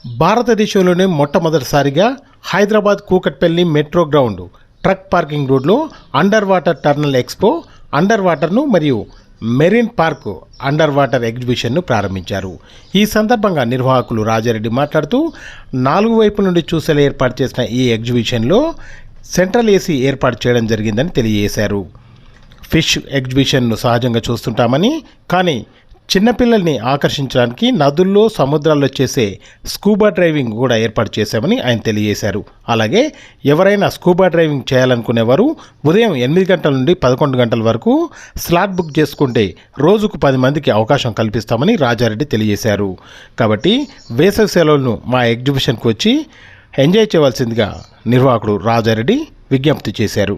భారతదేశంలోనే మొట్టమొదటిసారిగా Hyderabad Kukatpally metro ground truck parking రోడ్లో అండర్ వాటర్ టర్నల్ ఎక్స్పో, అండర్ వాటర్ను మరియు మెరీన్ పార్క్ అండర్ వాటర్ ఎగ్జిబిషన్ను ప్రారంభించారు. ఈ సందర్భంగా నిర్వాహకులు రాజారెడ్డి మాట్లాడుతూ 4 వైపుల నుండి చూసేలా ఏర్పాటు చేసిన ఈ ఎగ్జిబిషన్లో సెంట్రల్ ఏసీ ఏర్పాటు చేయడం జరిగిందని తెలియజేశారు. ఫిష్ ఎగ్జిబిషన్ను సహజంగా చూస్తుంటామని, కానీ చిన్నపిల్లల్ని ఆకర్షించడానికి నదుల్లో, సముద్రాల్లో చేసే స్కూబా డ్రైవింగ్ కూడా ఏర్పాటు చేశామని ఆయన తెలియజేశారు. అలాగే ఎవరైనా స్కూబా డ్రైవింగ్ చేయాలనుకునేవారు ఉదయం 8 గంటల నుండి 11 గంటల వరకు స్లాట్ బుక్ చేసుకుంటే రోజుకు 10 మందికి అవకాశం కల్పిస్తామని రాజారెడ్డి తెలియజేశారు. కాబట్టి వేసవి సెలవులను మా ఎగ్జిబిషన్కు వచ్చి ఎంజాయ్ చేయవలసిందిగా నిర్వాహకుడు రాజారెడ్డి విజ్ఞప్తి చేశారు.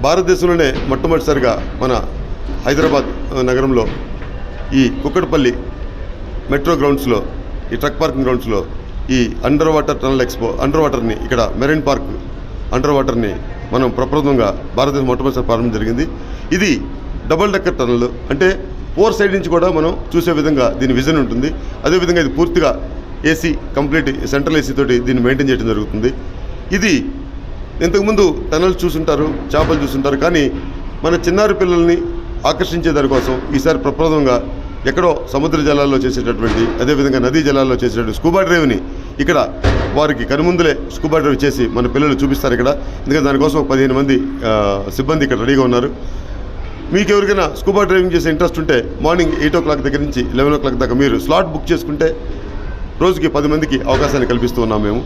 భారతదేశంలోనే మొట్టమొదటిసారిగా మన హైదరాబాద్ నగరంలో ఈ కుక్కట్పల్లి మెట్రో గ్రౌండ్స్లో, ఈ ట్రక్ పార్కింగ్ గ్రౌండ్స్లో ఈ under water tunnel expo, under వాటర్ని ఇక్కడ మెరైన్ పార్క్ అండర్ వాటర్ని మనం ప్రప్రథమంగా భారతదేశం మొట్టమొదటిసారి ప్రారంభం జరిగింది. ఇది డబుల్ డెక్కర్ టనల్, అంటే 4 సైడ్ నుంచి కూడా మనం చూసే విధంగా దీని విజన్ ఉంటుంది. అదేవిధంగా ఇది పూర్తిగా ఏసీ, కంప్లీట్ సెంట్రల్ ఏసీ తోటి దీన్ని మెయింటైన్ చేయడం జరుగుతుంది. ఇది ఇంతకుముందు టనల్స్ చూసుంటారు, చేపలు చూసుంటారు, కానీ మన చిన్నారి పిల్లల్ని ఆకర్షించే దానికోసం ఈసారి ప్రప్రథమంగా ఎక్కడో సముద్ర జలాల్లో చేసేటటువంటి, అదేవిధంగా నదీ జలాల్లో చేసేటటువంటి స్కూబా డ్రైవ్ని ఇక్కడ వారికి కనుముందులే స్కూబా డ్రైవ్ చేసి మన పిల్లలు చూపిస్తారు ఇక్కడ. ఎందుకంటే దానికోసం 15 మంది సిబ్బంది ఇక్కడ రెడీగా ఉన్నారు. మీకు ఎవరికైనా స్కూబా డ్రైవింగ్ చేసే ఇంట్రెస్ట్ ఉంటే మార్నింగ్ 8 o'clock దగ్గర నుంచి 11 o'clock దాకా మీరు స్లాట్ బుక్ చేసుకుంటే రోజుకి 10 మందికి అవకాశాన్ని కల్పిస్తూ ఉన్నాం మేము.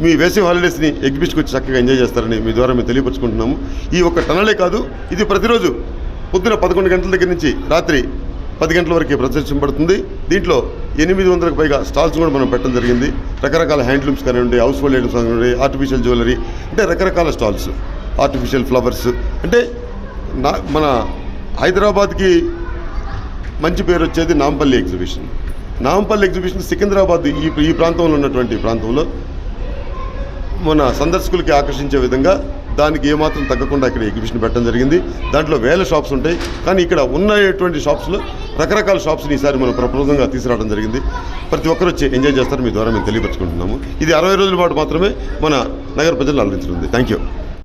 మీ వేసవి హాలిడేస్ని ఎగ్జిబిషన్కి వచ్చి చక్కగా ఎంజాయ్ చేస్తారని మీ ద్వారా మేము తెలియపరుచుకుంటున్నాము. ఈ ఒక్క టనలే కాదు, ఇది ప్రతిరోజు పొద్దున 11 గంటల దగ్గర నుంచి రాత్రి 10 గంటల వరకు ప్రదర్శించబడుతుంది. దీంట్లో 800కు పైగా స్టాల్స్ కూడా మనం పెట్టడం జరిగింది. రకరకాల హ్యాండ్లూమ్స్ కానివ్వండి, హౌస్ హోల్డ్ ఐటమ్స్ కానివ్వండి, ఆర్టిఫిషియల్ జ్యువెలరీ, అంటే రకరకాల స్టాల్స్, ఆర్టిఫిషియల్ ఫ్లవర్స్. అంటే మన హైదరాబాద్కి మంచి పేరు వచ్చేది నాంపల్లి ఎగ్జిబిషన్. నాంపల్లి ఎగ్జిబిషన్ సికింద్రాబాద్ ఈ ప్రాంతంలో ఉన్నటువంటి ప్రాంతంలో మన సందర్శకులకి ఆకర్షించే విధంగా దానికి ఏమాత్రం తగ్గకుండా ఇక్కడ ఎగ్జిబిషన్ పెట్టడం జరిగింది. దాంట్లో వేల షాప్స్ ఉంటాయి, కానీ ఇక్కడ ఉన్నటువంటి షాప్స్లో రకరకాల షాప్స్ని ఈసారి మనం ప్రప్రదంగా తీసుకురావడం జరిగింది. ప్రతి ఒక్కరు వచ్చి ఎంజాయ్ చేస్తారు, మీ ద్వారా మేము తెలియపరుచుకుంటున్నాము. ఇది 60 రోజుల పాటు మాత్రమే మన నగర ప్రజలను అలరించనుంది. Thank you.